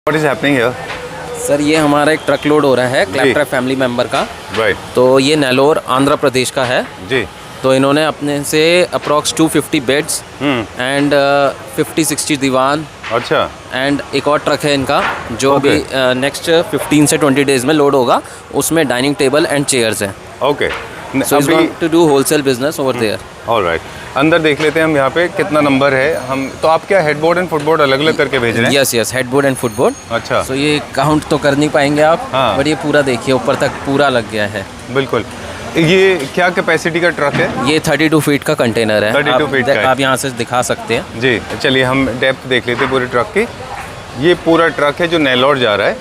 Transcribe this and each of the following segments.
What is happening here? Sir ये हमारा एक ट्रक लोड हो रहा है क्लैप्टर फैमिली मेंबर का। Right. तो ये नेलोर आंध्र प्रदेश का है जी। तो इन्होंने अपने से अप्रॉक्स 250 बेड्स एंड 50-60 दीवान। अच्छा। एंड एक और ट्रक है इनका जो अभी नेक्स्ट 15 से 20 डेज में लोड होगा, उसमें डाइनिंग टेबल एंड चेयर्स हैं। Okay. So is going to do wholesale business over there. Alright, अंदर देख लेते हैं हम यहाँ पे कितना नंबर है। हम तो आप क्या हेडबोर्ड एंड फुटबोर्ड अलग अलग करके भेज रहे हैं? Yes, headboard and footboard. अच्छा। सो ये काउंट तो कर नहीं पाएंगे आप, बट ये पूरा देखिए ऊपर तक पूरा लग गया है। बिल्कुल। ये क्या कैपेसिटी का ट्रक है? ये 32 फीट का कंटेनर है। 32 फीट का आप यहाँ से दिखा सकते हैं। जी चलिए हम डेप्थ देख लेते हैं पूरे ट्रक की। ये पूरा ट्रक है जो नेल्लौर जा रहा है।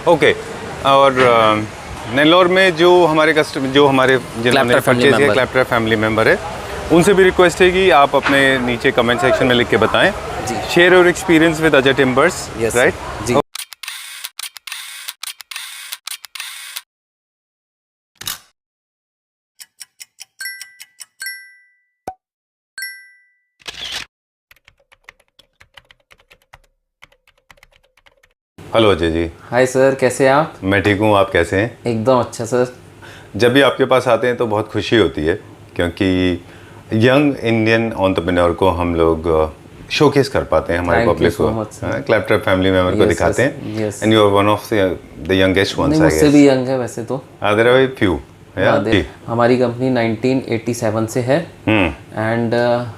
ओके। और नेल्लौर में जो हमारे जिन्होंने परचेज किया क्लैप्टर फैमिली मेम्बर है, उनसे भी रिक्वेस्ट है कि आप अपने नीचे कमेंट सेक्शन में लिख के बताएं। Share your experience with Ajay timbers, right? जी। Hello Ajay ji. Hi sir, कैसे हैं आप? मैं ठीक हूँ, आप कैसे हैं? एकदम अच्छा सर। जब भी आपके पास आते हैं तो बहुत खुशी होती है, क्योंकि यंग इंडियन एंटरप्रेन्योर को हम लोग शोकेस कर पाते हैं हमारे पब्लिक को। क्लैप्टर फैमिली मेंबर को दिखाते हैं। And you are one of the youngest ones, I guess. मुझसे भी यंग है वैसे तो। There are few. हमारी कंपनी 1987 से है एंड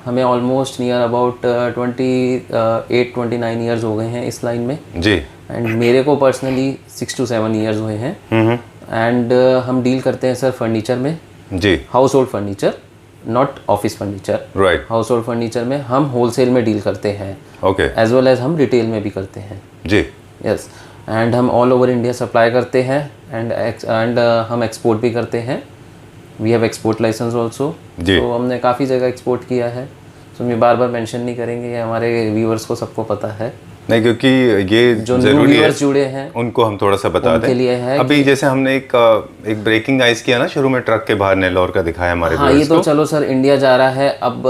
हमें ऑलमोस्ट नियर अबाउट 28-29 ईयर्स हो गए हैं इस लाइन में जी। एंड मेरे को पर्सनली 6 to 7 ईयर्स हुए हैं। एंड हम डील करते हैं सर फर्नीचर में जी, household furniture, not office furniture, right. Household furniture में हम होलसेल में डील करते हैं, ओके, एज वेल एज हम रिटेल में भी करते हैं जी। यस। एंड हम ऑल ओवर इंडिया सप्लाई करते हैं एंड हम एक्सपोर्ट भी करते हैं। We have export licence also. तो हमने काफ़ी जगह एक्सपोर्ट किया है, तो मैं बार बार मेंशन नहीं करेंगे, ये हमारे व्यूअर्स को सबको पता है। नहीं, क्योंकि ये जो जरूरी है जुड़े हैं उनको हम थोड़ा सा बता दें। लिए है अभी जैसे हमने एक ब्रेकिंग आइस किया ना शुरू में, ट्रक के बाहर नेल्लौर का दिखाया हमारे। हाँ, ये तो चलो सर इंडिया जा रहा है अब।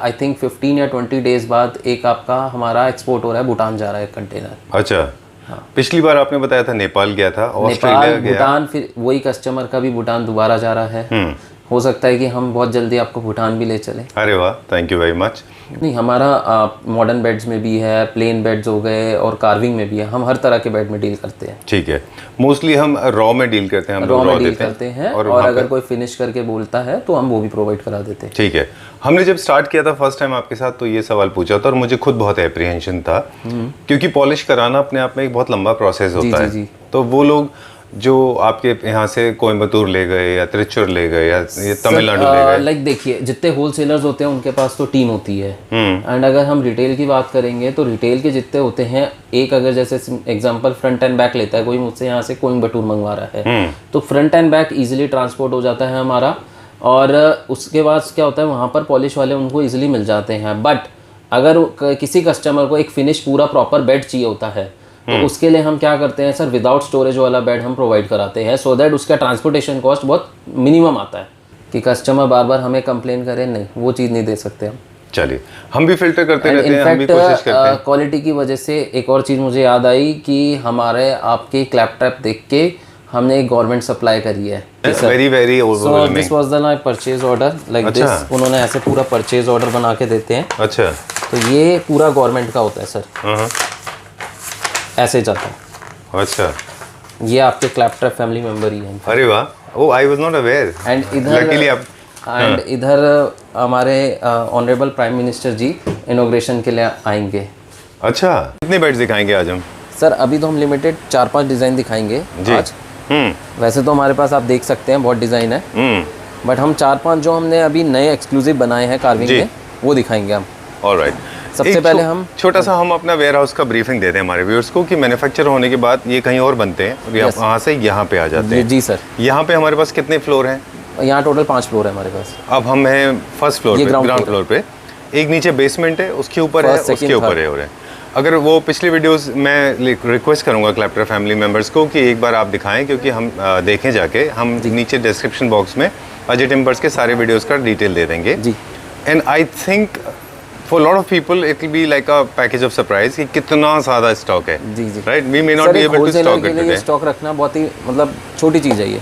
आई थिंक 15 या 20 डेज बाद एक आपका हमारा एक्सपोर्ट हो रहा है, भूटान जा रहा है कंटेनर। अच्छा। हाँ। पिछली बार आपने बताया था नेपाल गया था, ऑस्ट्रेलिया गया, भूटान, फिर वही कस्टमर का भी भूटान दोबारा जा रहा है। हो सकता है कि हम बहुत जल्दी आपको भूटान भी ले चले। अरे वाह, थैंक यू वेरी मच। नहीं, हमारा मॉडर्न बेड्स में भी है, प्लेन बेड्स हो गए और कार्विंग में भी है, हम हर तरह के बेड में डील करते हैं। ठीक है। मोस्टली हम रॉ में डील करते हैं, हम रॉ में डील करते हैं और अगर कोई फिनिश करके बोलता है तो हम वो भी प्रोवाइड करा देते हैं। ठीक है। हमने जब स्टार्ट किया था फर्स्ट टाइम आपके साथ, तो ये सवाल पूछा था और मुझे खुद बहुत एप्रीहेंशन था, क्योंकि पॉलिश कराना अपने आप में एक बहुत लंबा प्रोसेस होता है। तो वो लोग जो आपके यहाँ से कोयम्बतूर ले गए या त्रिचुर ले गए या ये तमिलनाडु ले गए, लाइक देखिए, जितने होलसेलर्स होते हैं उनके पास तो टीम होती है। एंड अगर हम रिटेल की बात करेंगे तो रिटेल के जितने होते हैं, एक अगर जैसे एग्जांपल फ्रंट एंड बैक लेता है कोई, मुझसे यहाँ से कोयम्बतूर मंगवा रहा है, तो front and back easily transport हो जाता है हमारा। और उसके बाद क्या होता है, वहाँ पर पॉलिश वाले उनको ईजिली मिल जाते हैं। बट अगर किसी कस्टमर को एक फिनिश पूरा प्रॉपर बेड चाहिए होता है, तो उसके लिए हम क्या करते हैं सर, विदाउट स्टोरेज वाला बेड हम प्रोवाइड कराते हैं, सो दैट उसका ट्रांसपोर्टेशन कॉस्ट बहुत मिनिमम आता है, कि कस्टमर बार बार हमें कंप्लेन करे, नहीं, वो चीज़ नहीं दे सकते हम। चलिए, हम भी फिल्टर करते रहते हैं, हम भी कोशिश करते हैं। क्वालिटी की वजह से एक और चीज़ मुझे याद आई कि हमारे आपके क्लैपटॉप देख के हमने एक गवर्नमेंट सप्लाई करी है। Very very overwhelming. This was the my purchase order, like this. उन्होंने ऐसे पूरा परचेज ऑर्डर बना के देते हैं। अच्छा। तो ये पूरा गवर्नमेंट का होता है सर, ऐसे जाता है। अच्छा। ये आपके क्लैप्टर फैमिली मेंबर ही हैं। अरे वाह, oh I was not aware. And इधर हमारे honourable prime minister ji inauguration के लिए आएंगे। अच्छा, कितने बेड्स दिखाएंगे आज हम? सर अभी तो हम लिमिटेड 4-5 डिज़ाइन दिखाएंगे आज। वैसे तो हमारे पास आप देख सकते हैं बहुत डिज़ाइन है, बट हम 4-5 जो हमने अभी नए एक्सक्लूसिव बनाए हैं कार्विंग में, वो दिखाएंगे हम। ऑलराइट। सबसे पहले हम छोटा सा हम अपना वेयर हाउस का ब्रीफिंग देते हैं हमारे व्यूअर्स को, कि मैन्युफैक्चर होने के बाद ये कहीं और बनते हैं और वहाँ से यहाँ पे आ जाते हैं। जी सर। यहाँ पे हमारे पास कितने फ्लोर हैं? यहाँ टोटल 5 फ्लोर है हमारे पास। अब हम हैं फर्स्ट फ्लोर पे, ग्राउंड फ्लोर पे। एक नीचे बेसमेंट है, उसके ऊपर है, उसके ऊपर है। और अगर वो पिछली वीडियोस मैं रिक्वेस्ट करूंगा क्लैप्टर फैमिली मेंबर्स को कि एक बार आप दिखाएं, क्योंकि हम देखें जाके, हम नीचे डिस्क्रिप्शन बॉक्स में अजय टिम्बर्स के सारे वीडियोस का डिटेल दे देंगे। जी। And I think for lot of people it will be like a package of surprise कि कितना ज्यादा स्टॉक है। जी जी, right, we may not be able to stock it today. Stock रखना बहुत ही मतलब छोटी चीज है ये,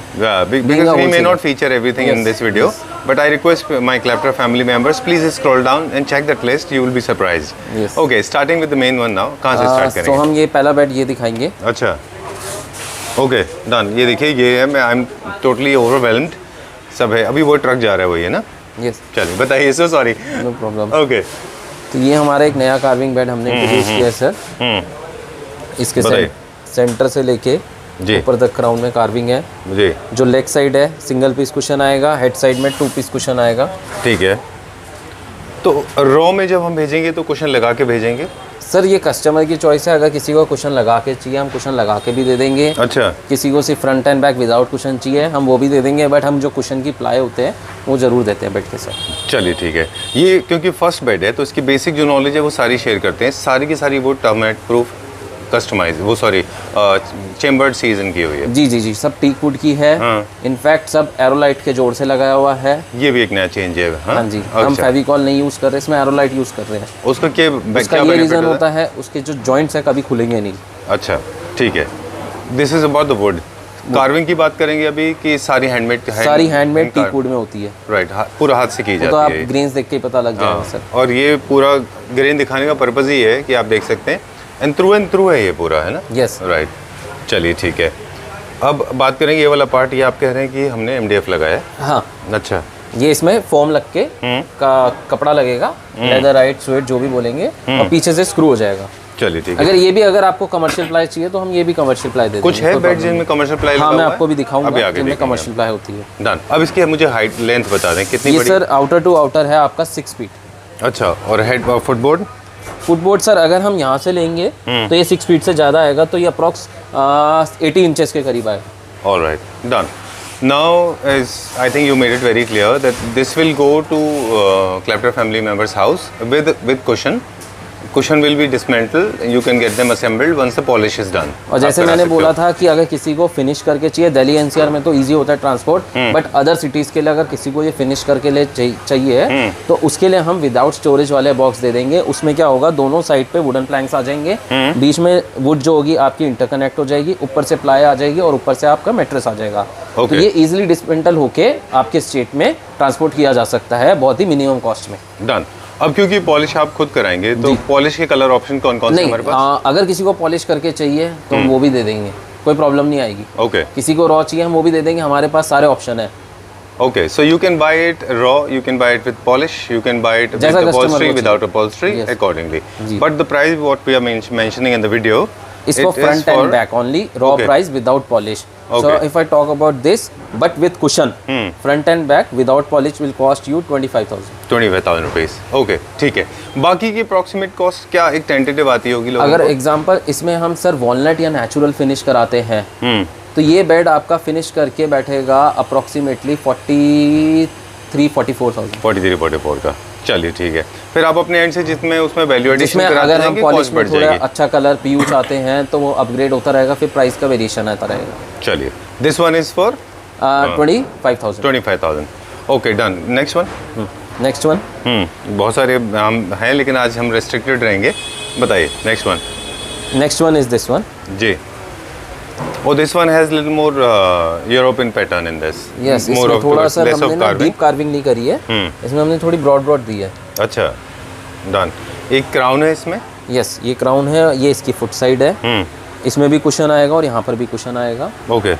because we may not feature everything in this video, but I request my Clapter family members, please scroll down and check that list, you will be surprised. Okay, starting with the main one now. कहां से start करेंगे? तो हम ये पहला bed ये दिखाएंगे। अच्छा, ओके डन। ये देखिए, ये है, मैं आई एम टोटली ओवरवेल्म्ड सब है। अभी वो ट्रक जा रहा है, वही है ना? यस। चलिए बताइए, so sorry. No problem. Okay, तो ये हमारा एक नया कार्विंग बेड हमने इंट्रोड्यूस किया है सर। इसके सेंटर से लेके ऊपर तक क्राउन में कार्विंग है जी। जो लेग साइड है सिंगल पीस कुशन आएगा, हेड साइड में 2 पीस कुशन आएगा। ठीक है। तो रॉ में जब हम भेजेंगे तो कुशन लगा के भेजेंगे? सर ये कस्टमर की चॉइस है, अगर किसी को कुशन लगा के चाहिए हम कुशन लगा के भी दे देंगे। अच्छा। किसी को सिर्फ front and back without cushion चाहिए हम वो भी दे देंगे, बट हम जो कुशन की प्लाई होते हैं वो ज़रूर देते हैं बेड के साथ। चलिए ठीक है। ये क्योंकि फर्स्ट बेड है तो इसकी बेसिक जो नॉलेज है वो सारी शेयर करते हैं, सारी की सारी वो टर्मेट प्रूफ कस्टमाइज, वो सॉरी चेम्बर्ड सीजन की हुई है। जी जी जी, सब टीक वुड की है। हाँ। इनफैक्ट सब एरोलाइट के जोड़ से लगाया हुआ है। ये भी एक नया चेंज है। हाँ जी। अच्छा। हम फेविकॉल नहीं यूज कर रहे, इसमें एरोलाइट यूज कर रहे हैं। उसका क्या ये रीजन होता है, उसके जो जॉइंट्स है कभी खुलेंगे नहीं। अच्छा ठीक है। This is about the wood. Carving की बात करेंगे अभी कि सारी हैंडमेड टीक वुड में होती है। राइट, पूरा हाथ से की जाती है। तो आप ग्रेन्स देख के पता लग जाएगा सर। और ये पूरा ग्रेन दिखाने का पर्पज ही है कि आप देख सकते हैं एंड थ्रू है ये पूरा, है ना? Yes right. चलिए ठीक है। अब बात करेंगे ये वाला पार्ट, ये आप कह रहे हैं कि हमने MDF लगाया है। हाँ। अच्छा। ये इसमें फोम लग के का कपड़ा लगेगा, लेदर राइट स्वेट जो भी बोलेंगे, और पीछे से स्क्रू हो जाएगा। चलिए ठीक है। अगर आपको कमर्शियल प्लाई चाहिए तो हम ये भी कमर्शियल प्लाई दे देंगे। कुछ है बेड जिनमें कमर्शियल प्लाई लगा हुआ है? हाँ, मैं आपको भी दिखाऊंगा जिनमें कमर्शियल प्लाई होती है। डन। अब इसकी मुझे हाइट लेंथ बता दें कितनी बड़ी? ये सर आउटर टू आउटर है आपका 6 फीट। अच्छा। और हेड फुटबोर्ड? फुटबोर्ड सर अगर हम यहाँ से लेंगे तो ये 6 फीट से ज़्यादा आएगा, तो ये अप्रॉक्स 80 इंचेस के करीब आएगा। All right, done. Now is I think you made it very clear that this will go to Clapter family members house with cushion. Cushion will be dismantled. You can get them assembled once the polish is done. और जैसे मैंने बोला था कि अगर किसी को finish करके चाहिए, दिल्ली NCR में तो इजी होता है ट्रांसपोर्ट, बट अदर सिटीज़ के लिए अगर किसी को ये फिनिश करके ले चाहिए तो उसके लिए हम विदाउट स्टोरेज वाले बॉक्स दे देंगे। उसमें क्या होगा, दोनों साइड पे वुडन प्लैंक्स आ जाएंगे, बीच में वुड जो होगी आपकी इंटरकनेक्ट हो जाएगी, ऊपर से प्लाई आ जाएगी और ऊपर से आपका मैट्रेस आ जाएगा। तो ये इजिली डिस्मेंटल होके आपके स्टेट में ट्रांसपोर्ट किया जा सकता है बहुत ही मिनिमम कॉस्ट में। डन। अब क्योंकि पॉलिश आप खुद कराएंगे तो पॉलिश के कलर ऑप्शन कौन कौन से हमारे पास? अगर किसी को पॉलिश करके चाहिए तो हम वो भी दे देंगे, कोई प्रॉब्लम नहीं आएगी। ओके। किसी को रॉ चाहिए हम वो भी दे देंगे, हमारे पास सारे ऑप्शन है। Okay, so you can buy it raw, you can buy it with polish, you can buy it with upholstery, without upholstery, accordingly. But the price what we are mentioning in the video, is for front and back only, raw price without polish. So if I talk about this, but with cushion, front and back without polish will cost you 25,000. 25,000 rupees. Okay, ठीक है। बाकी की approximate cost क्या एक tentative आती होगी लोगों को? अगर एग्जांपल इसमें हम सर वॉलनट या नेचुरल फिनिश कराते हैं तो ये बेड आपका फिनिश करके बैठेगा अप्रोक्सीमेटली 43-44,000 का। चलिए ठीक है। फिर आप अपने एंड से जितने उसमें वैल्यू एडिशन कराते हैं, अगर हम पॉलिश में थोड़ा अच्छा कलर PU चाहते हैं तो वो अपग्रेड होता रहेगा, फिर प्राइस का वेरिएशन आता रहेगा। चलिए, this one is for 25,000। Okay done. Next one. बहुत सारे हम हैं लेकिन आज हम रेस्ट्रिक्टेड रहेंगे, बताइए next one is this one जी। Oh, this one has little more European pattern in this. Yes, more of थोड़ा सा हमने ना डीप कार्विंग नहीं करी है, इसमें हमने थोड़ी ब्रॉड दी है। अच्छा, डन। एक क्राउन है इसमें? यस, ये क्राउन है, ये इसकी फुट साइड है, इसमें भी कुशन आएगा और यहाँ पर भी कुशन आएगा। Okay,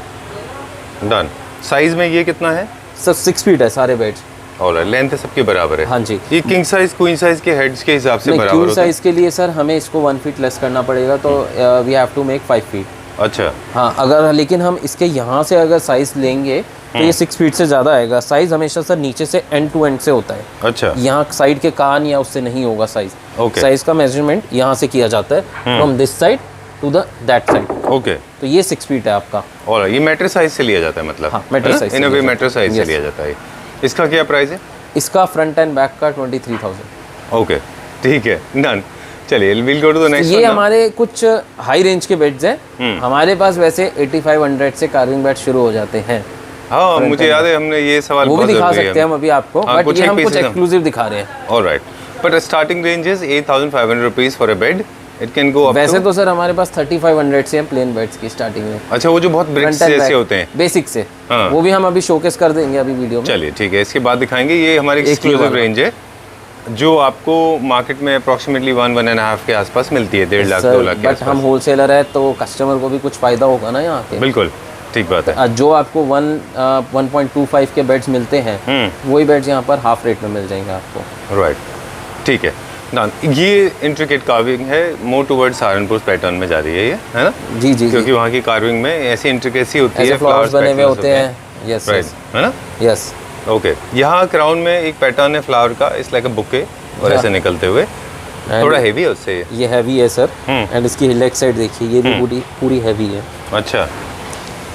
done. साइज में ये कितना है? सर 6 फीट है सारे बेड्स। और लेंथ सबके बराबर है? हाँ जी। ये किंग साइज क्वीन साइज के हेड्स के हिसाब से बराबर होता है? क्वीन साइज के लिए सर हमें इसको 1 फीट लेस करना पड़ेगा, तो we have to make 5 feet. अच्छा। हाँ, अगर लेकिन हम इसके यहाँ से अगर साइज लेंगे तो ये 6 फीट से ज़्यादा आएगा। साइज हमेशा सर नीचे से एंड टू एंड से होता है। अच्छा। यहाँ साइड के कान या उससे नहीं होगा साइज। ओके। साइज का मेजरमेंट यहाँ से किया जाता है, from this side to that side. Okay. तो ये 6 फीट है आपका। और ये मैट्रेस साइज से लिया जाता है, मतलब? हाँ, mattress size in a way mattress size से लिया जाता है। इसका क्या प्राइस है? इसका फ्रंट एंड बैक का 23,000। ओके, ठीक है, डन। चलिए, will go to the next. ये हमारे कुछ हाई रेंज के बेड्स हैं। हमारे पास वैसे 8500 से कार्विंग बेड शुरू हो जाते हैं। हाँ, मुझे याद है हमने ये सवाल वो भी दिखा सकते हैं हम अभी आपको, बट ये हम कुछ एक्सक्लूसिव दिखा रहे हैं। Alright. But starting range is 8,500 rupees for a bed. It can go up वैसे तो सर हमारे पास 3500 से प्लेन बेड्स की स्टार्टिंग में. अच्छा, वो जो बहुत ब्रिक्स जैसे होते हैं बेसिक से, हाँ. वो भी हम अभी शोकेस कर देंगे अभी वीडियो में. चलिए ठीक है, इसके बाद दिखाएंगे. ये हमारी एक्सक्लूसिव रेंज है जो आपको मार्केट में अप्रॉक्सिमेटली 1-1.5 के आसपास मिलती है, 1.5 लाख 2 लाख के बट हम होलसेलर है तो कस्टमर को भी कुछ फायदा होगा ना यहाँ पे. बिल्कुल ठीक बात है. जो आपको 1.25 के बेड्स मिलते हैं वही बेड्स यहाँ पर हाफ रेट में मिल जाएंगे आपको. राइट, ठीक है. ये इंट्रिकेट कार्विंग है, मोर टुवर्ड्स सहारनपुर पैटर्न में जा रही है ये, है ना? जी जी, क्योंकि वहाँ की कार्विंग में ऐसी इंट्रिकेसी होती है, फ्लावर्स बने हुए होते हैं. यस राइट, है ना? यस. ओके, यहाँ क्राउन में एक पैटर्न है फ्लावर का, इस लाइक अ बुके, और ऐसे निकलते हुए थोड़ा हेवी है उससे. ये हैवी है सर. एंड इसकी लेग साइड देखिए, ये भी पूरी हैवी है. अच्छा.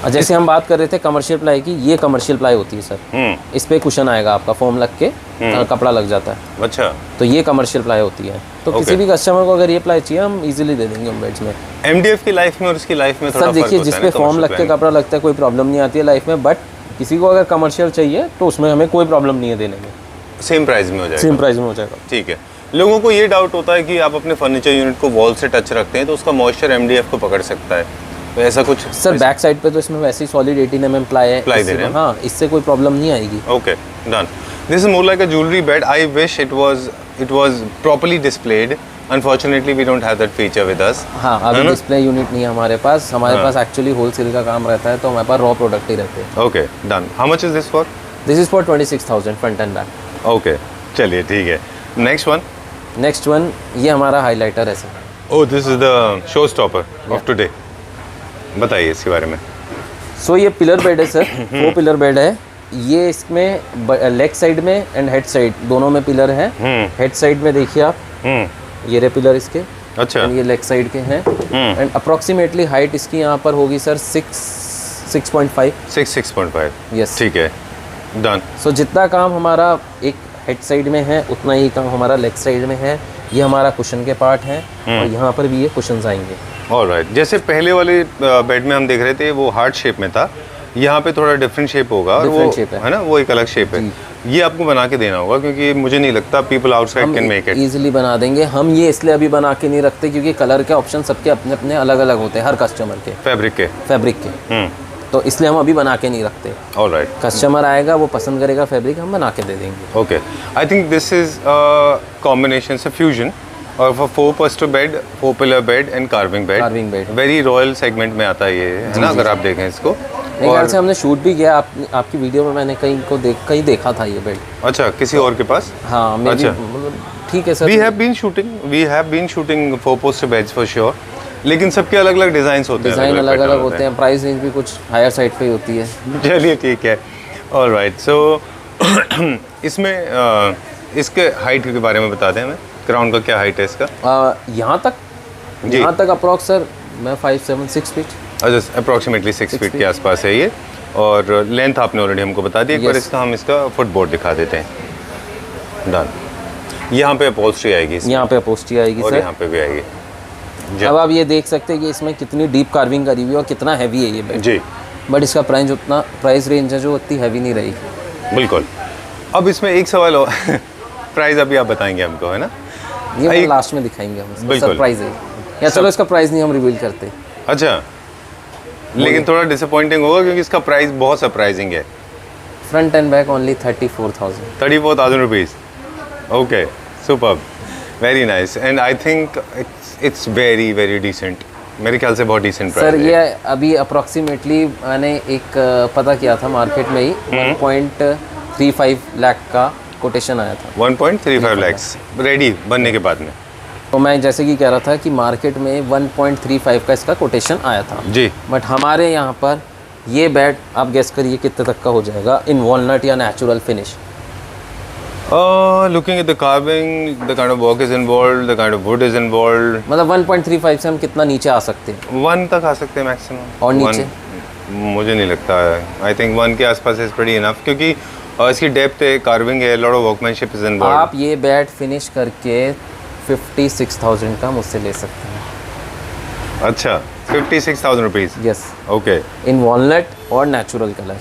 जैसे हम बात कर रहे थे कमर्शियल प्लाई की, ये कमर्शियल प्लाई होती है सर. इस पे कुशन आएगा आपका, फोम लग के कपड़ा लग जाता है. अच्छा. तो ये कमर्शियल प्लाई होती है. तो किसी भी कस्टमर को अगर ये प्लाई चाहिए हम इजीली दे देंगे हम बेड्स में. एमडीएफ की लाइफ में और उसकी लाइफ में थोड़ा सर देखिए, जिसपे फॉर्म लग के कपड़ा लगता है कोई प्रॉब्लम नहीं आती है लाइफ में. बट किसी को अगर कमर्शियल चाहिए तो उसमें हमें कोई प्रॉब्लम नहीं है देने में. सेम प्राइस में हो जाएगा. सेम प्राइस में हो जाएगा. ठीक है. लोगों को ये डाउट होता है कि आप अपने फर्नीचर यूनिट को वॉल से टच रखते हैं तो उसका मॉइस्चर एमडीएफ को पकड़ सकता है, तो ऐसा कुछ? सर बैक साइड पे तो इसमें वैसे ही सॉलिड 18 mm प्लाई है. प्लाई दे रहे हैं. हाँ, इससे कोई प्रॉब्लम नहीं आएगी. Okay, done. This is more like a jewellery bed. I wish it was properly displayed. Unfortunately we don't have that feature with us. हाँ, अभी डिस्प्ले यूनिट नहीं है हमारे पास. हमारे पास एक्चुअली होलसेल का काम रहता है, तो हमारे पास रॉ प्रोडक्ट ही रहते हैं. Okay, done. How much is this for? This is for 26,000 front and back. Okay, चलिए ठीक है. नेक्स्ट वन, ये हमारा हाइलाइटर है sir. Oh, this is the show stopper of today. बताइए इसके बारे में. सो ये पिलर बेड है सर. 4 पिलर बेड है ये. इसमें लेग साइड में एंड हेड साइड दोनों में पिलर है. हेड साइड में देखिए आप, ये रहे पिलर इसके. अच्छा. ये लेग साइड के हैं. एंड अप्रोक्सीमेटली हाइट इसकी यहाँ पर होगी सर 6.5. यस, ठीक है, डन. सो जितना काम हमारा एक हेड साइड में है उतना ही काम हमारा लेग साइड में है. ये हमारा कुशन के पार्ट है और यहाँ पर भी ये कुशन्स आएंगे. ऑलराइट. जैसे पहले वाले बेड में हम देख रहे थे वो हार्ट शेप में था, यहाँ पे थोड़ा डिफरेंट शेप होगा. और वो है ना, वो एक अलग शेप है. ये आपको बना के देना होगा क्योंकि मुझे नहीं लगता people outside can make it. Easily बना देंगे हम. ये इसलिए अभी बना के नहीं रखते क्योंकि कलर के ऑप्शन सबके अपने अपने अलग अलग होते हैं हर कस्टमर के. फैब्रिक के. तो इसलिए हम अभी बना के नहीं रखते. ऑलराइट. कस्टमर आएगा, वो पसंद करेगा फैब्रिक, हम बना के दे देंगे. Okay, I think this is combination से फ्यूजन और for 4 poster bed, 4 pillar bed and carving bed. Very royal segment में आता है ये, है ना? अगर आप देखें इसको. और से हमने शूट भी किया. आपकी वीडियो में मैंने कहीं देखा था ये बेड. अच्छा, किसी और के पास? हाँ, अच्छा, ठीक है sir. We have been shooting 4 poster beds for sure. लेकिन सबके अलग अलग डिजाइन होते हैं. डिजाइन अलग अलग होते हैं. प्राइस रेंज भी कुछ हायर साइड पे ही होती है. चलिए ठीक है. ऑलराइट. सो इसमें इसके हाइट के बारे में बता दें हमें. क्राउन का क्या हाइट है इसका? यहाँ तक अप्रॉक्स सर मैं 5'7" 6 फीट. अच्छा, अप्रॉक्सीमेटली 6 फीट के आसपास है ये. और लेंथ आपने ऑलरेडी हमको बता दी. एक बार हम इसका फुटबोर्ड दिखा देते हैं. डन. यहाँ पे अपहोल्स्ट्री आएगी. यहाँ पे अपहोल्स्ट्री आएगी और सर. यहाँ पे भी आएगी. अब आप ये देख सकते हैं कि इसमें कितनी डीप कार्विंग करी हुई है और कितना हैवी है ये बेड. जी. बट इसका प्राइस रेंज है जो उतनी हैवी नहीं रहेगी. बिल्कुल. अब इसमें एक सवाल और प्राइस अभी आप बताएंगे हमको, है ना? ये लास्ट में दिखाएंगे हम. सरप्राइज है या चलो इसका प्राइस नहीं हम रिवील करते. अच्छा, लेकिन थोड़ा डिसअपॉइंटिंग होगा क्योंकि इसका प्राइस बहुत सरप्राइजिंग है. Front and back only 34,000 rupees. Okay, superb, very nice. And I think it's very very decent. मेरे ख्याल से बहुत डिसेंट प्राइस है. सर ये अभी अप्रॉक्सीमेटली मैंने एक पता किया था मार्केट में ही 1.35 लाख का कोटेशन आया था. 1.35 लाख रेडी बनने के बाद में. तो मैं जैसे कि कह रहा था कि मार्केट में 1.35 का इसका कोटेशन आया था जी. बट हमारे यहाँ पर ये बेड आप गेस करिए कितने तक का हो जाएगा इन वॉलनट या natural finish. Looking at the carving, the kind of work is involved, the kind of wood is involved. मतलब 1.35 से हम कितना नीचे आ सकते हैं? 1 तक आ सकते हैं मैक्सिमम. और नीचे? मुझे नहीं लगता है. आई थिंक 1 के आसपास इज प्रीटी इनफ क्योंकि इसकी डेप्थ है, कार्विंग है, lot of workmanship is involved. आप ये बेड फिनिश करके 56,000 का मुझसे ले सकते हैं. अच्छा, 56,000 रुपीज़. यस. ओके. इन वॉलनट और नेचुरल कलर.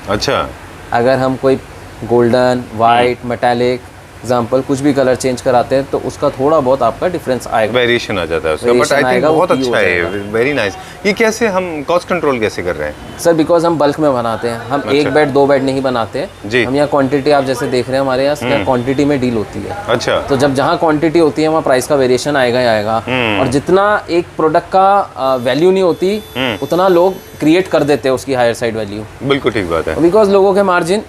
अच्छा. अगर हम कोई गोल्डन, वाइट, मेटालिक एग्जांपल कुछ भी कलर चेंज कराते हैं तो उसका थोड़ा बहुत आपका डिफरेंस आएगा, वेरिएशन आ जाता है उसका, बट आई थिंक बहुत अच्छा है, वेरी नाइस। ये कैसे हम कॉस्ट कंट्रोल कैसे कर रहे हैं सर? बिकॉज हम बल्क में बनाते हैं, हम एक बेड 2 बेड नहीं बनाते जी। हम यहाँ क्वांटिटी, आप जैसे देख रहे हैं हमारे यहाँ क्वांटिटी में डील होती है। अच्छा, तो जब जहाँ क्वांटिटी होती है वहाँ प्राइस का वेरिएशन आएगा ही आएगा, और जितना एक प्रोडक्ट का वैल्यू नहीं होती उतना लोग क्रिएट कर देते हैं उसकी हायर साइड वैल्यू। बिल्कुल ठीक बात है, बिकॉज लोगों के मार्जिन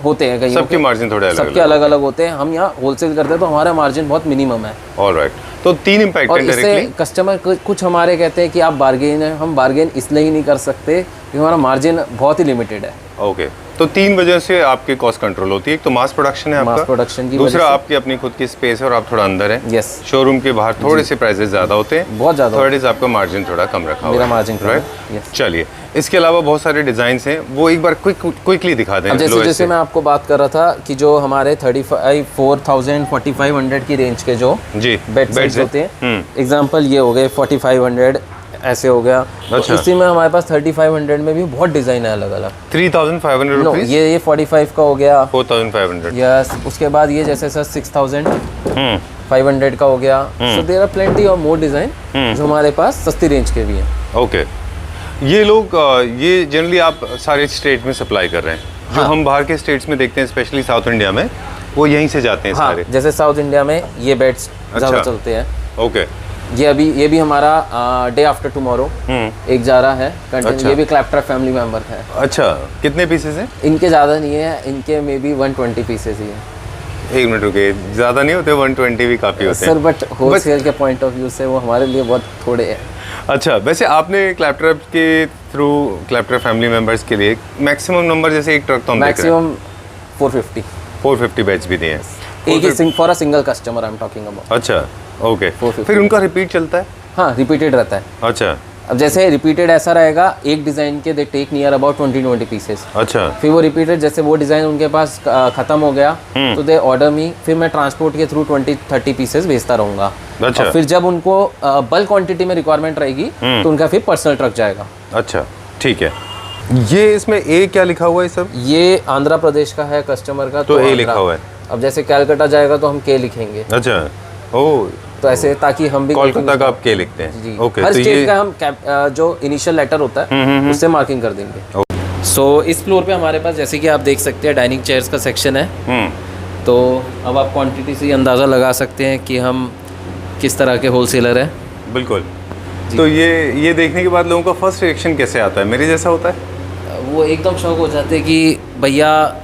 होते हैं, कहीं सबके मार्जिन थोड़े सबके अलग अलग होते हैं। हम यहाँ होलसेल करते हैं तो हमारा मार्जिन बहुत मिनिमम है। ऑलराइट, तो 3 इम्पैक्ट और इससे कस्टमर कुछ हमारे कहते हैं कि आप बार्गेन है, हम बार्गेन इसलिए ही नहीं कर सकते क्योंकि हमारा मार्जिन बहुत ही लिमिटेड है। ओके, तो 3 वजह से आपकी कॉस्ट कंट्रोल होती है। एक तो मास प्रोडक्शन है आपका, मास प्रोडक्शन की, दूसरा आपकी अपनी खुद की स्पेस है और आप थोड़ा अंदर है। यस, शोरूम के बाहर थोड़े से प्राइसेस ज्यादा होते हैं, बहुत ज्यादा। थर्ड इज आपका मार्जिन थोड़ा कम रखा हुआ है, मेरा मार्जिन राइट। चलिए, इसके अलावा बहुत सारे डिजाइन्स हैं, वो एक बार क्विकली दिखा दें। जैसे मैं आपको बात कर रहा था कि जो हमारे 35,000 4500 की रेंज के जो जी बेड्स होते हैं, एग्जांपल ये हो गए 4500 ऐसे हो गया। अच्छा। तो इसी में हमारे पास 3500 में भी बहुत डिजाइन है अलग अलग। 3500 रुपीस, ये 45 का हो गया, 4500। यस, उसके बाद ये जैसे सर 6500 का हो गया। So there are plenty of more design जो हमारे पास सस्ती रेंज के भी हैं। ओके, ये लोग ये जनरली आप सारे स्टेट में सप्लाई कर रहे हैं? जो हम बाहर के स्टेट्स में देखते हैं स्पेशली साउथ इंडिया में, वो यहीं से जाते हैं सारे? जैसे साउथ इंडिया में ये बेड्स ज़्यादा चलते हैं। ओके, ये भी हमारा डे आफ्टर टुमारो एक जा रहा है कंटेंट। ये भी क्लैप्टर फैमिली मेंबर है। अच्छा, कितने पीसेस हैं इनके? ज़्यादा नहीं है इनके, मे बी 120 पीसेस ही है। एक मिनट रुके, ज़्यादा नहीं होते? 120 भी काफ़ी होते हैं सर, बट होलसेल के पॉइंट ऑफ व्यू से वो हमारे लिए बहुत थोड़े हैं। अच्छा, वैसे आपने क्लैप्टर के थ्रू क्लैप्टर फैमिली मेंबर्स के लिए मैक्सिमम नंबर, जैसे एक ट्रक तो हम देख रहे हैं, मैक्सिमम 450 बेड्स भी दिए हैं एक ही for a single customer I am talking about. अच्छा, ओके, फिर उनका रिपीट चलता है? हाँ, रिपीटेड रहता है। अच्छा, अब जैसे रिपीटेड ऐसा रहेगा, एक डिज़ाइन के they take near about 20 pieces. अच्छा, फिर वो रिपीटेड, जैसे वो डिज़ाइन उनके पास ख़त्म हो गया तो दे ऑर्डर मी, फिर मैं ट्रांसपोर्ट के थ्रू 20-30 पीसेस भेजता रहूँगा। अच्छा, फिर जब उनको बल्क क्वांटिटी में रिक्वायरमेंट रहेगी तो उनका फिर पर्सनल ट्रक जाएगा। अच्छा, ठीक है। ये इसमें ए क्या लिखा हुआ है सब? ये आंध्र प्रदेश का है कस्टमर का, तो ए लिखा हुआ है। अब जैसे कैलकाटा जाएगा तो हम के लिखेंगे। अच्छा, ओ, तो ऐसे ताकि हम भी कोलकाता का आप के लिखते हैं जी। ओके, हर तो स्टेट ये का हम जो इनिशियल लेटर होता है उससे मार्किंग कर देंगे। सो इस फ्लोर पे हमारे पास जैसे कि आप देख सकते हैं डाइनिंग चेयर्स का सेक्शन है। तो अब आप क्वांटिटी से अंदाज़ा लगा सकते हैं कि हम किस तरह के होलसेलर हैं। बिल्कुल। तो ये देखने के बाद लोगों का फर्स्ट रिएक्शन कैसे आता है? मेरे जैसा होता है? वो एकदम शौक हो जाते हैं कि भैया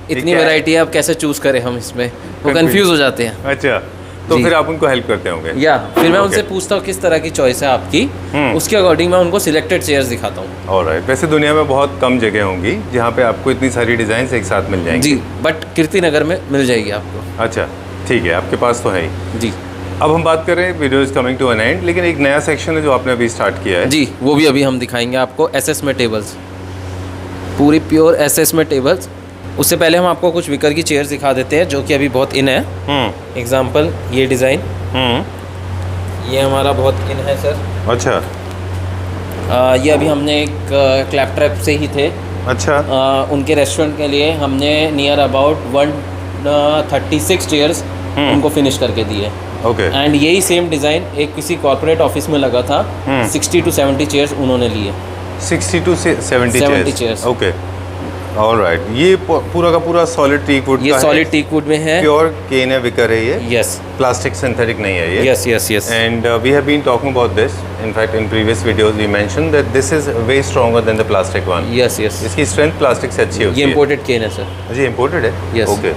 इतनी वैरायटी है, अब कैसे चूज़ करें हम इसमें, वो कंफ्यूज हो जाते हैं। अच्छा, तो फिर आप उनको हेल्प करते होंगे? या फिर मैं उनसे पूछता हूँ किस तरह की चॉइस है आपकी, उसके अकॉर्डिंग मैं उनको सिलेक्टेड चेयर्स दिखाता हूँ। ऑलराइट, वैसे दुनिया में बहुत कम जगह होंगी जहाँ पे आपको इतनी सारी डिज़ाइन एक साथ मिल जाएंगी। जी, बट कीर्ति नगर में मिल जाएगी आपको। अच्छा, ठीक है, आपके पास तो है ही। जी, अब हम बात कर रहे हैं, video is coming to an end, लेकिन एक नया सेक्शन है जो आपने अभी स्टार्ट किया है। जी, वो भी अभी हम दिखाएंगे आपको। एसएस में टेबल्स, पूरी प्योर एसएस में टेबल्स। उससे पहले हम आपको कुछ विकर की चेयर्स दिखा देते हैं जो कि अभी बहुत इन है। एग्जाम्पल ये डिज़ाइन, ये हमारा बहुत इन है सर। अच्छा, ये अभी हमने एक क्लैपट्रैप से ही थे। अच्छा, उनके रेस्टोरेंट के लिए हमने नियर अबाउट 136 चेयर्स उनको फिनिश करके दिए। ओके, एंड यही सेम डिज़ाइन एक किसी कॉर्पोरेट ऑफिस में लगा था। 60 to 70 चेयर्स उन्होंने लिए। 60 to 70 चेयर्स। Okay, alright. ये पूरा का पूरा सॉलिड टीक वुड का है? ये सॉलिड टीक वुड में है, प्योर केन है, विकर है ये? यस, प्लास्टिक सिंथेटिक नहीं है ये? Yes yes yes. And we have been talking about this, in fact in previous videos we mention that this is way stronger than the plastic one. Yes yes, इसकी strength plastic से अच्छी होती है। ये imported cane है sir. जी, imported है? Yes. Okay,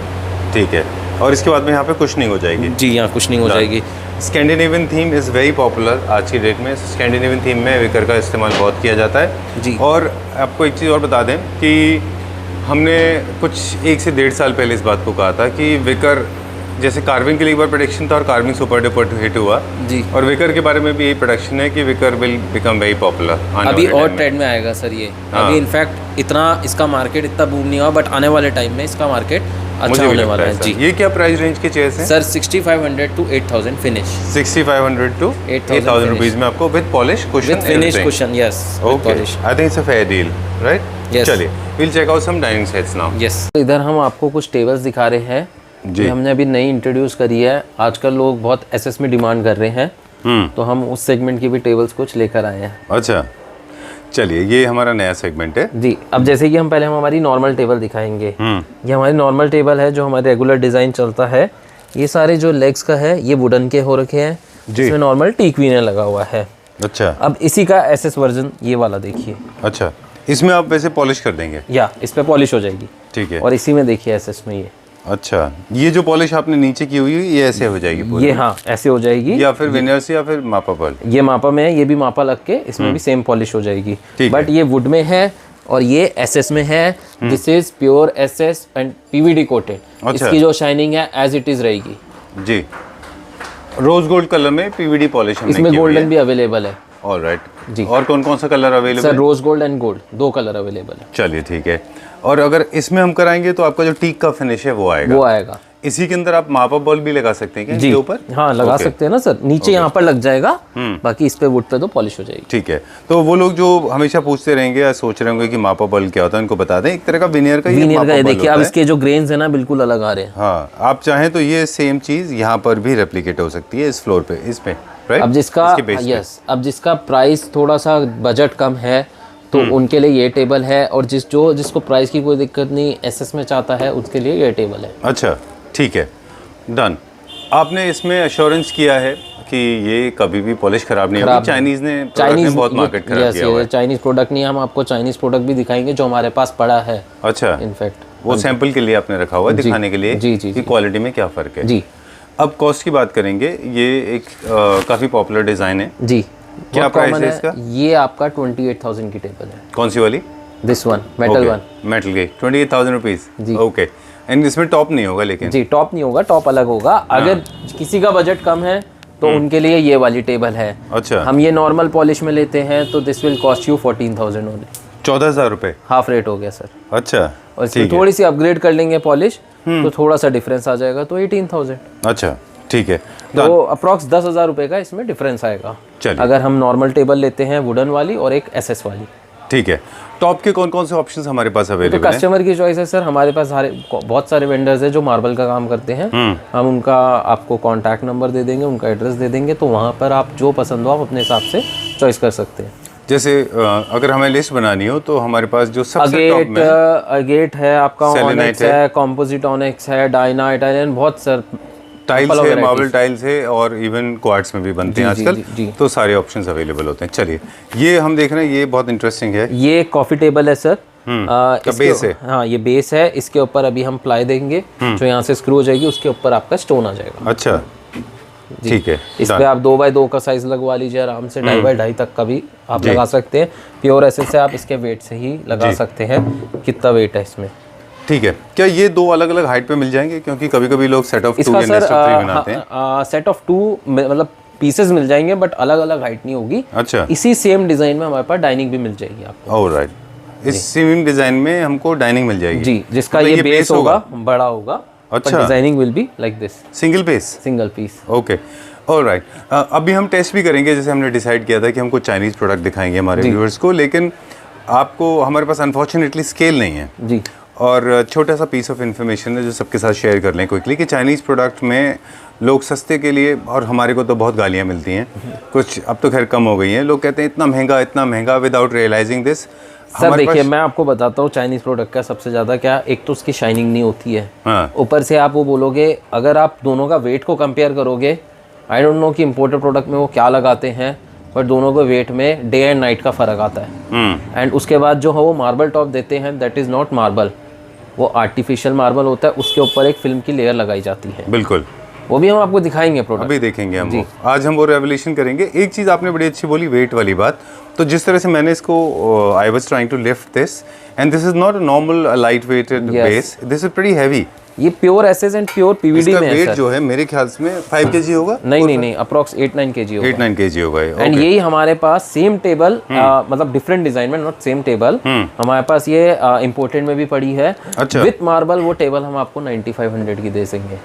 ठीक है। और इसके बाद में यहाँ पे कुशनिंग हो जाएगी? जी, यहाँ कुशनिंग हो जाएगी। Scandinavian theme is very popular आज की डेट में। स्कैंडिनेवियन थीम में विकर का इस्तेमाल बहुत किया जाता है जी। और आपको एक चीज़ और बता दें कि हमने कुछ 1 से 1.5 साल पहले इस बात को कहा था कि विकर, जैसे कार्विंग के लिए एक बार प्रोडक्शन था और कार्विंग सुपर डुपर हिट हुआ जी, और विकर के बारे में भी यही प्रोडक्शन है कि wicker will become very popular. अभी और ट्रेंड में आएगा सर ये। अभी इनफैक्ट इतना इसका मार्केट इतना बूम नहीं हुआ, बट आने वाले टाइम में इसका मार्केट अच्छा होने वाला है। जी, ये क्या प्राइस रेंज के चेयर्स हैं sir? 6500 to 8000 finish. 6500 to 8000 rupees में आपको with polish cushion, with finish cushion, yes, okay. I think it's a fair deal, right? Yes. चलिए, we'll check out some dining sets now. Yes. इधर हम आपको कुछ tables दिखा रहे हैं ये हमने अभी नई इंट्रोड्यूस करी है। आजकल लोग बहुत एसएस में डिमांड कर रहे हैं, तो हम उस सेगमेंट की भी टेबल्स कुछ लेकर आए हैं। अच्छा, चलिए, ये हमारा नया सेगमेंट है जी। अब जैसे कि हम पहले हमारी नॉर्मल टेबल दिखाएंगे। ये हमारी नॉर्मल टेबल है जो हमारे रेगुलर डिज़ाइन चलता है। ये सारे जो लेग्स का है ये वुडन के हो रखे हैं, जिसमें नॉर्मल टीक वीनर लगा हुआ है। अच्छा। अब इसी का एसएस वर्जन ये वाला देखिए। अच्छा, इसमें आप वैसे पॉलिश कर देंगे? या इस पे पॉलिश हो जाएगी। ठीक है। और इसी में देखिए एसएस में ये। अच्छा, ये जो पॉलिश आपने नीचे की हुई है ये ऐसे हो जाएगी पूरी? ये हाँ ऐसे हो जाएगी, या फिर विनर से या फिर मापा पर? ये मापा में है, ये भी मापा लग के इसमें भी सेम पॉलिश हो जाएगी। बट ये वुड में है और ये एसएस में है। This is pure SS and PVD coated. इसकी जो शाइनिंग है एज इट इज रहेगी जी। रोज गोल्ड कलर में पीवीडी पॉलिश इसमें गोल्डन भी अवेलेबल है। ऑलराइट जी। और कौन कौन सा colour available sir? Rose gold and gold, 2 colour available है। चलिए ठीक है। और अगर इसमें हम कराएंगे तो आपका जो टीक का फिनिश है वो आएगा। इसी के अंदर आप मापा बॉल भी लगा सकते हैं क्या इसके ऊपर? हाँ लगा सकते हैं ना सर, नीचे यहाँ पर लग जाएगा, बाकी इस पे वुड पे तो पॉलिश हो जाएगी। ठीक है। तो वो लोग जो हमेशा पूछते रहेंगे या सोच रहे होंगे कि मापा बॉल क्या होता है, इनको बता दें, एक तरह का विनियर का ये देखिए अब इसके जो ग्रेन्स है ना बिल्कुल अलग आ रहे हैं। हाँ, आप चाहें तो ये सेम चीज यहाँ पर भी रेप्लिकेट हो सकती है इस फ्लोर पे, इस पे। अब जिसका प्राइस थोड़ा सा बजट कम है तो उनके लिए ये टेबल है, और जिसको प्राइस की कोई दिक्कत नहीं एसएस में चाहता है उसके लिए ये टेबल है। अच्छा ठीक है, डन। आपने इसमें अश्योरेंस किया है कि ये कभी भी पॉलिश खराब नहीं होगी? चाइनीज ने बहुत मार्केट खराब किया हुआ है। चाइनीज प्रोडक्ट नहीं, हम आपको चाइनीज प्रोडक्ट भी दिखाएंगे जो हमारे पास पड़ा है। अच्छा, इनफैक्ट वो सैंपल के लिए आपने रखा हुआ है, दिखाने के लिए कि क्वालिटी में क्या फ़र्क है। जी। अब कॉस्ट की बात करेंगे। ये एक काफ़ी पॉपुलर डिज़ाइन है जी। क्या प्राइस है इसका? ये आपका 28,000 की टेबल है। कौन सी वाली? This one, metal one. Metal की 28,000 रुपीज़। ओके। एंड इसमें टॉप नहीं होगा? लेकिन जी टॉप नहीं होगा, टॉप अलग होगा। अगर किसी का बजट कम है तो उनके लिए ये वाली टेबल है। अच्छा। हम ये नॉर्मल पॉलिश में लेते हैं तो this will cost you 14,000 only. 14,000 रुपये? हाफ रेट हो गया सर। अच्छा। और इसमें थोड़ी सी अपग्रेड कर लेंगे पॉलिश तो थोड़ा सा डिफरेंस आ जाएगा, तो 18,000। अच्छा ठीक है। तो अप्रॉक्स 10,000 रुपये का इसमें डिफरेंस आएगा अगर हम नॉर्मल टेबल लेते हैं वुडन वाली और एक एसएस वाली। ठीक है। टॉप के कौन कौन से ऑप्शंस हमारे पास अवेलेबल हैं? तो कस्टमर की चॉइस है सर। हमारे पास बहुत सारे वेंडर्स हैं जो मार्बल का काम करते हैं। हम उनका आपको कॉन्टैक्ट नंबर दे देंगे, उनका एड्रेस दे देंगे, तो वहाँ पर आप जो पसंद हो आप अपने हिसाब से चॉइस कर सकते हैं। जैसे अगर हमें लिस्ट बनानी हो तो हमारे पास जो सबसे टॉप में अगेट है, आपका ऑनेक्स है, कॉम्पोजिट ऑनेक्स है, डायना इटालियन, बहुत सर टाइल्स है, मार्बल टाइल्स है, और इवन क्वार्ट्स में भी बनते हैं आजकल। तो सारे ऑप्शंस अवेलेबल होते हैं। चलिए, ये हम देख रहे हैं, ये बहुत इंटरेस्टिंग है। ये कॉफी टेबल है सर। बेस है? हाँ ये बेस है। इसके ऊपर अभी हम प्लाई देंगे जो यहाँ से स्क्रू हो जाएगी, उसके ऊपर आपका स्टोन आ जाएगा। अच्छा ठीक है। इस पे आप 2x2 का साइज लगवा लीजिए आराम से। 2x2.5 तक का भी आप लगा सकते हैं। प्योर एसएस से आप इसके वेट से ही लगा सकते हैं कितना वेट है इसमें। ठीक है। क्या ये 2 अलग अलग हाइट पे मिल जाएंगे? क्योंकि कभी कभी लोग सेट ऑफ 2 या नेस्ट ऑफ 3 बनाते हैं। सेट ऑफ 2 मतलब पीसेस मिल जाएंगे बट अलग अलग हाइट नहीं होगी। अच्छा। इसी सेम डिजाइन में हमारे पास डाइनिंग भी मिल जाएगी आपको। ऑलराइट, इस सेम डिजाइन में हमको डाइनिंग मिल जाएगी जी, जिसका ये बेस होगा बड़ा होगा। अच्छा। Designing will be like this, single piece. Okay, alright. अभी हम टेस्ट भी करेंगे, जैसे हमने डिसाइड किया था कि हमको चाइनीज प्रोडक्ट दिखाएंगे हमारे व्यूअर्स को, लेकिन आपको हमारे पास अनफॉर्चुनेटली स्केल नहीं है जी। और छोटा सा पीस ऑफ इन्फॉर्मेशन है जो सबके साथ शेयर कर लें क्विकली कि चाइनीज़ प्रोडक्ट में लोग सस्ते के लिए, और हमारे को तो बहुत गालियाँ मिलती हैं, कुछ अब तो खैर कम हो गई हैं, लोग कहते हैं इतना महंगा विदाउट रियलाइजिंग दिस। सर देखिए मैं आपको बताता हूँ चाइनीज़ प्रोडक्ट का सबसे ज़्यादा क्या, एक तो उसकी शाइनिंग नहीं होती है। हाँ। ऊपर से आप वो बोलोगे, अगर आप दोनों का वेट को कंपेयर करोगे, आई डोंट नो कि इम्पोर्टेड प्रोडक्ट में वो क्या लगाते हैं, पर दोनों को वेट में डे एंड नाइट का फ़र्क आता है। एंड उसके बाद जो है वो मार्बल टॉप देते हैं, दैट इज़ नॉट मार्बल, वो आर्टिफिशियल मार्बल होता है, उसके ऊपर एक फिल्म की लेयर लगाई जाती है। बिल्कुल, वो भी हम आपको दिखाएंगे प्रोडक्ट, अभी देखेंगे हम वो। आज हम वो रेवोल्यूशन करेंगे। एक चीज़ आपने बड़ी अच्छी बोली, वेट वाली बात। तो जिस तरह से मैंने इसको, I was trying to lift this and this is not a normal light weighted base, this is pretty heavy. ये pure SS and pure PVD में है। वेट जो है मेरे ख्याल में 5 kg होगा। नहीं, अप्रॉक्स 8-9 kg होगा। 8-9 kg होगा। एंड यही हमारे पास सेम टेबल, मतलब डिफरेंट डिजाइन में, नॉट सेम टेबल, हमारे पास ये इम्पोर्टेड में भी पड़ी है। अच्छा। विथ मार्बल वो टेबल हम आपको 9500 की दे देंगे।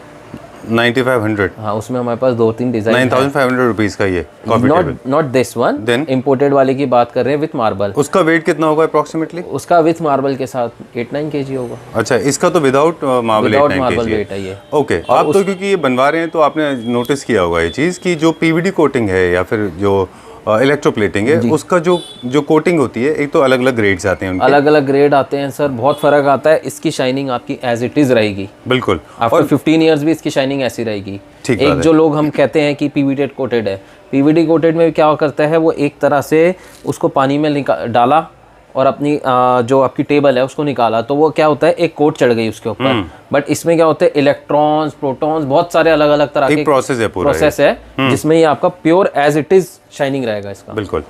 9500। हाँ, उसमें हमारे पास 2-3 डिजाइन 9500 रुपीज का ये coffee table. Not this one, Then? Imported वाले की बात कर रहे हैं विथ मार्बल। उसका वेट कितना होगा अप्रोक्सीमेटली? उसका विथ मार्बल के साथ 8-9 kg होगा। अच्छा, इसका तो विदाउट मार्बल 8-9 kg वेट है ये। ओके, आप तो क्योंकि ये बनवा रहे हैं तो आपने नोटिस किया होगा ये चीज़ कि जो पीवीडी कोटिंग है या फिर जो इलेक्ट्रोप्लेटिंग है, उसका जो कोटिंग होती है, एक तो अलग अलग ग्रेड्स आते हैं उनके। अलग अलग ग्रेड आते हैं सर, बहुत फर्क आता है। इसकी शाइनिंग आपकी एज इट इज रहेगी, बिल्कुल। आफ्टर 15 इयर्स भी इसकी शाइनिंग ऐसी रहेगी। एक जो लोग हम कहते हैं कि पीवीडी कोटेड है, पीवीडी कोटेड में क्या करता है, वो एक तरह से उसको पानी में डाला और अपनी जो आपकी टेबल है उसको निकाला, तो वो क्या होता है, एक कोट चढ़ गई उसके ऊपर। बट इसमें क्या होता है, इलेक्ट्रॉन्स, प्रोटॉन्स, बहुत सारे अलग अलग तरह के प्रोसेस है जिसमें ये आपका pure as it is shining रहेगा इसका। बिल्कुल।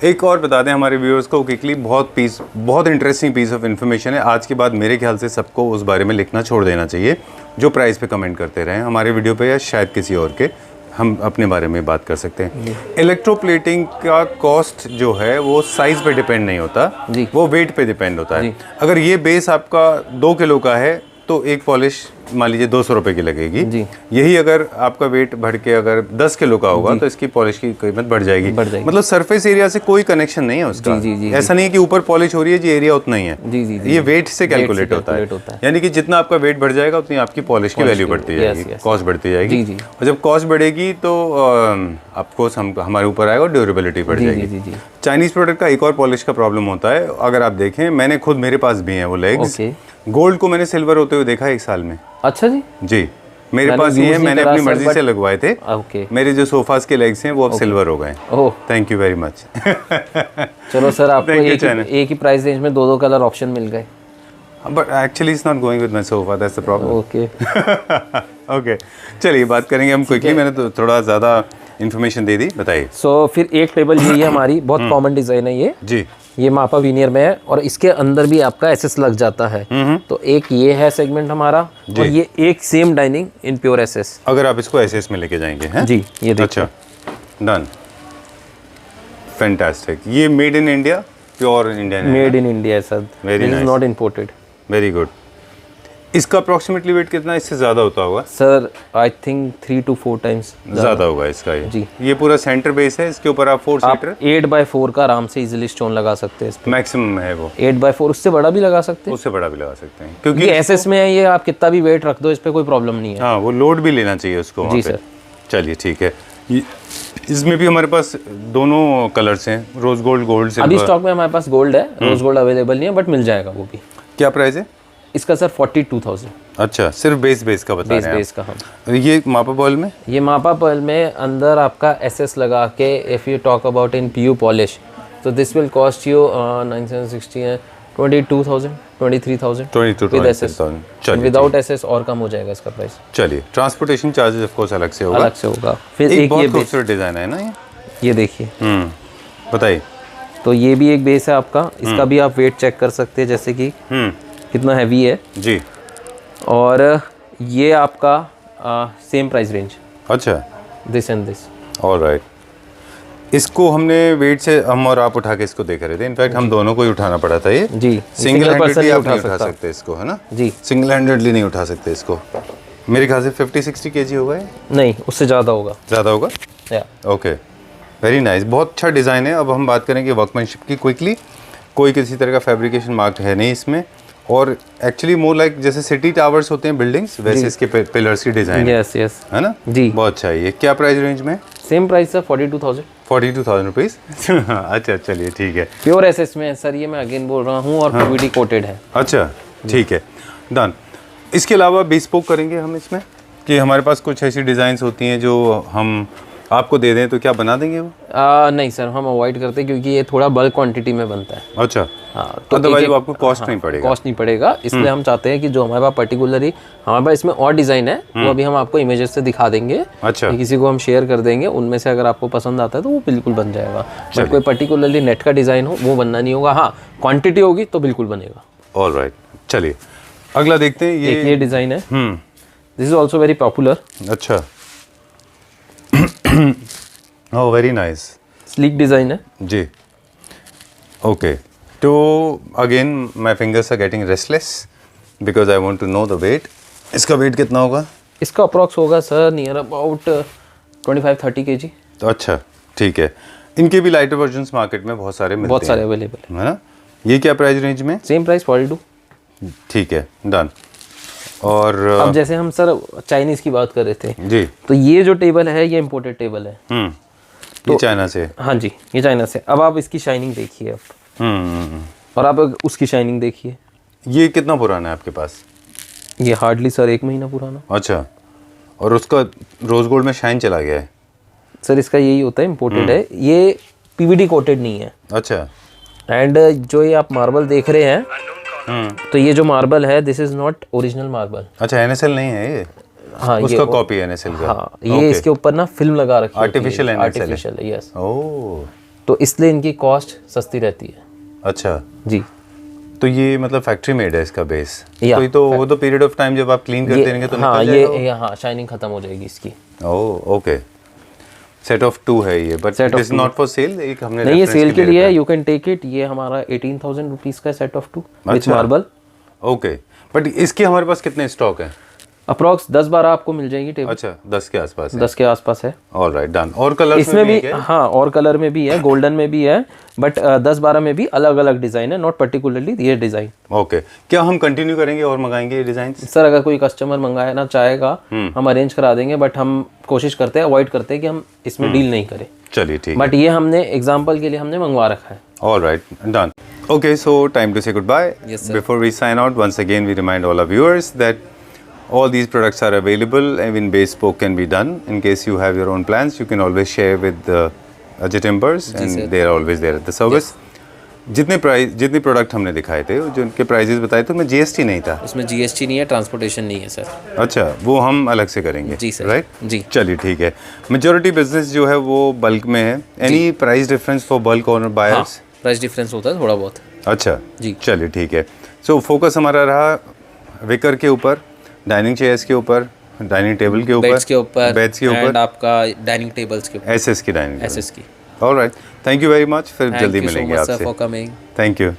एक और बता दें हमारे व्यूअर्स को क्विकली, बहुत इंटरेस्टिंग पीस ऑफ इन्फॉर्मेशन है। आज के बाद मेरे ख्याल से सबको उस बारे में लिखना छोड़ देना चाहिए जो प्राइस पे कमेंट करते रहे हमारे वीडियो पे या शायद किसी और के। हम अपने बारे में बात कर सकते हैं। इलेक्ट्रोप्लेटिंग का कॉस्ट जो है वो साइज पे डिपेंड नहीं होता, वो वेट पे डिपेंड होता है। अगर ये बेस आपका 2 किलो का है तो एक पॉलिश मान लीजिए 200 रुपए की लगेगी। यही अगर आपका वेट बढ़ के अगर 10 किलो का होगा तो इसकी पॉलिश की कीमत बढ़ जाएगी। मतलब सरफेस एरिया से कोई कनेक्शन नहीं है उसका। ऐसा नहीं है कि ऊपर पॉलिश हो रही है जी, एरिया उतना ही है। ये वेट से कैलकुलेट होता है, यानी कि जितना आपका वेट बढ़ जाएगा उतनी आपकी पॉलिश की वैल्यू बढ़ती जाएगी, कॉस्ट बढ़ती जाएगी। और जब कॉस्ट बढ़ेगी तो ऑफकोर्स हमारे ऊपर आएगा और ड्यूरेबिलिटी बढ़ जाएगी। चाइनीज प्रोडक्ट का एक और पॉलिश का प्रॉब्लम होता है, अगर आप देखें, मैंने खुद, मेरे पास भी हैं वो लेग्स, गोल्ड को मैंने सिल्वर होते हुए देखा 1 साल में। अच्छा जी, मेरे पास ये है, मैंने अपनी मर्जी से लगवाए थे। मेरे जो सोफास के लेग्स हैं वो अब सिल्वर हो गए। Thank you very much. चलो सर, आपको एक ही प्राइस रेंज में 2 कलर ऑप्शन मिल गए। But actually it's not going with my sofa, that's the problem. Okay, चलिए बात करेंगे हम क्विकली। मैंने तो थोड़ा ज़्यादा इन्फॉर्मेशन दे दी, बताइए। फिर एक टेबल ये है हमारी, बहुत कॉमन डिज़ाइन है ये जी। ये मापा वीनियर में है और इसके अंदर भी आपका एसएस लग जाता है। तो एक ये है सेगमेंट हमारा, और ये एक same dining in pure SS. अगर आप इसको एसएस में लेके जाएंगे हैं जी, ये देखिए। अच्छा, डन, फैंटास्टिक। ये made in India, pure Indian, made in India sir, very nice, not imported. Very good. इसका अप्रोक्सीमेटली वेट कितना, इससे ज़्यादा होता होगा sir? I think 3 to 4 times ज़्यादा होगा इसका। ये जी, ये पूरा सेंटर बेस है, इसके ऊपर आप 4 सीटर 8x4 का आराम से इजीली स्टोन लगा सकते हैं। मैक्सिमम है वो 8x4, उससे बड़ा भी लगा सकते हैं, उससे बड़ा भी लगा सकते हैं, क्योंकि एसएस में है ये, आप कितना भी वेट रख दो इस पे कोई प्रॉब्लम नहीं है। हाँ, वो लोड भी लेना चाहिए उसको। जी सर। चलिए ठीक है। इसमें भी हमारे पास दोनों कलर्स हैं, रोज गोल्ड, गोल्ड सिल्वर। अभी स्टॉक में हमारे पास गोल्ड है, रोज गोल्ड अवेलेबल नहीं है, बट मिल जाएगा वो भी। क्या प्राइस है इसका सर? 42,000। अच्छा, सिर्फ बेस का बता रहे हैं? बेस का। हम ये मापा पर्ल में, ये मापा पर्ल में अंदर आपका एसएस लगा के, if you talk about in PU polish, तो this will cost you 9760 22,000 23,000 with SS. Without SS और कम हो जाएगा इसका प्राइस। चलिए, ट्रांसपोर्टेशन चार्जेस ऑफ कोर्स अलग से होगा। अलग से होगा। फिर एक बहुत खूबसूरत डिजाइन है ना ये देखिए। बताइए। तो ये भी एक बेस है आपका, इसका भी आप वेट चेक कर सकते हैं, जैसे कि कितना हैवी है जी। और ये आपका सेम प्राइस रेंज। अच्छा, दिस एंड दिस। ऑलराइट। इसको हमने वेट से हम और आप उठा के इसको देख रहे थे, इनफैक्ट हम दोनों को ही उठाना पड़ा था ये जी। सिंगल हैंडेडली आप नहीं उठा सकते इसको, है ना जी? सिंगल हैंडेडली नहीं उठा सकते इसको। मेरे ख्याल से 50-60 kg होगा ये। नहीं, उससे ज़्यादा होगा। ज़्यादा होगा, ओके, वेरी नाइस। बहुत अच्छा डिज़ाइन है। अब हम बात करेंगे वर्कमैनशिप की क्विकली। कोई किसी तरह का फैब्रिकेशन मार्क है नहीं इसमें, और एक्चुअली मोर लाइक जैसे सिटी टावर्स होते हैं बिल्डिंग्स, वैसे इसके पिलर्स की डिज़ाइन है ना जी। बहुत अच्छा है। ये क्या प्राइस रेंज में? सेम प्राइस है 42,000 रुपीज़। अच्छा, चलिए ठीक है। प्योर एसएस में है सर ये, मैं अगेन बोल रहा हूँ, और पीवीडी कोटेड है। अच्छा, ठीक है, डन। इसके अलावा bespoke करेंगे हम इसमें, कि हमारे पास कुछ ऐसी डिज़ाइंस होती हैं जो हम आपको दे दें तो क्या बना देंगे वो? नहीं सर, हम अवॉइड करते हैं, क्योंकि ये थोड़ा बल्क क्वांटिटी में बनता है। अच्छा, हाँ, तो अदरवाइज वो आपको कॉस्ट नहीं पड़ेगा। कॉस्ट नहीं पड़ेगा, इसलिए हम चाहते हैं कि जो हमारे पास पर्टिकुलरली हमारे पास इसमें और डिज़ाइन है, वो अभी हम आपको इमेजेस से दिखा देंगे। अच्छा, किसी को हम शेयर कर देंगे, उनमें से अगर आपको पसंद आता है तो वो बिल्कुल बन जाएगा। बट कोई पर्टिकुलरली नेट का डिज़ाइन हो वो बनना नहीं होगा। हाँ, क्वान्टिटी होगी तो बिल्कुल बनेगा। ऑलराइट, चलिए अगला देखते हैं। ये डिज़ाइन है, this is also very popular. अच्छा, oh very nice, sleek design है जी। ओके, तो again my fingers are getting restless because I want to know the weight. इसका वेट कितना होगा? इसका अप्रॉक्स होगा सर नियर अबाउट 25-30 kg। तो अच्छा ठीक है। इनके भी लाइटर वर्जन्स मार्केट में बहुत सारे मिलते हैं, बहुत सारे अवेलेबल है ना। ये क्या प्राइस रेंज में? Same price 42। ठीक है, डन। और अब जैसे हम सर चाइनीज़ की बात कर रहे थे जी, तो ये जो टेबल है ये इम्पोर्टेड टेबल है। ये चाइना से? हाँ जी, ये चाइना से। अब आप इसकी शाइनिंग देखिए अब, और आप उसकी शाइनिंग देखिए। ये कितना पुराना है आपके पास? ये हार्डली सर 1 महीना पुराना। अच्छा, और उसका रोज गोल्ड में शाइन चला गया है? सर इसका यही होता है, इम्पोर्टेड है ये, पीवीडी कोटेड नहीं है। अच्छा। एंड जो ये आप मार्बल देख रहे हैं तो ये जो मार्बल है this is not original marble. अच्छा, एनएसएल नहीं है ये? हाँ, उसका कॉपी है एनएसएल का? हाँ, ये इसके ऊपर ना फिल्म लगा रखी है, आर्टिफिशियल एनएसएल है। आर्टिफिशियल है, यस। ओह, तो इसलिए इनकी कॉस्ट सस्ती रहती है। अच्छा जी। तो ये मतलब फैक्ट्री मेड है इसका बेस? या, कोई तो वो तो पीरियड ऑफ टाइम जब आप क्लीन करते रहेंगे तो हाँ, निकल जाएगा? ये हाँ शाइनिंग खत्म हो जाएगी इसकी। Oh okay. सेट ऑफ 2 है ये, but it is not for sale. एक हमने नहीं, ये सेल के लिए है, यू कैन टेक इट। ये हमारा 18,000 रुपीज का set of 2 with marble. Okay, but इसके हमारे पास कितने स्टॉक है? अप्रॉक्स 10-12 आपको मिल जाएगी टेबल। अच्छा, 10 के आसपास है? 10 के आसपास है। Alright, done. और कलर इसमें भी हाँ, और कलर में भी है, गोल्डन में भी है, बट 10-12 में भी अलग अलग डिजाइन है, नॉट पर्टिकुलरली ये डिजाइन। ओके, क्या हम कंटिन्यू करेंगे और मंगाएंगे ये डिजाइन? सर अगर कोई कस्टमर मंगाना चाहेगा हम अरेंज करा देंगे, बट हम कोशिश करते हैं, अवॉइड करते हैं कि हम इसमें डील नहीं करें। चलिए ठीक है, बट ये हमने एग्जांपल के लिए हमने मंगवा रखा है। Alright, done. Okay, so time to say goodbye. Yes, sir. Before we sign out, once again we remind all our viewers that all these products are available. Even bespoke can be done. In case you have your own plans, you can always share with Ajay Timbers, and they are always there at the service. जितने product हमने दिखाए थे, जो उनके prices बताए थे, उनमें GST नहीं था। उसमें जीएसटी नहीं है, ट्रांसपोर्टेशन नहीं है सर। अच्छा, वो हम अलग से करेंगे? जी सर। राइट, जी। चलिए ठीक है। मेजॉरिटी बिजनेस जो है वो बल्क में है। Any price difference for bulk और बायर्स? प्राइस डिफरेंस होता है थोड़ा बहुत। अच्छा जी, चलिए ठीक है। सो फोकस हमारा रहा विकर के ऊपर, डाइनिंग चेयर्स के ऊपर, डाइनिंग टेबल के ऊपर, बेड्स के ऊपर, एंड आपका डाइनिंग टेबल्स के ऊपर, एसएस की डाइनिंग, एसएस की। Alright, thank you very much. फिर जल्दी मिलेंगे आपसे। For coming. Thank you.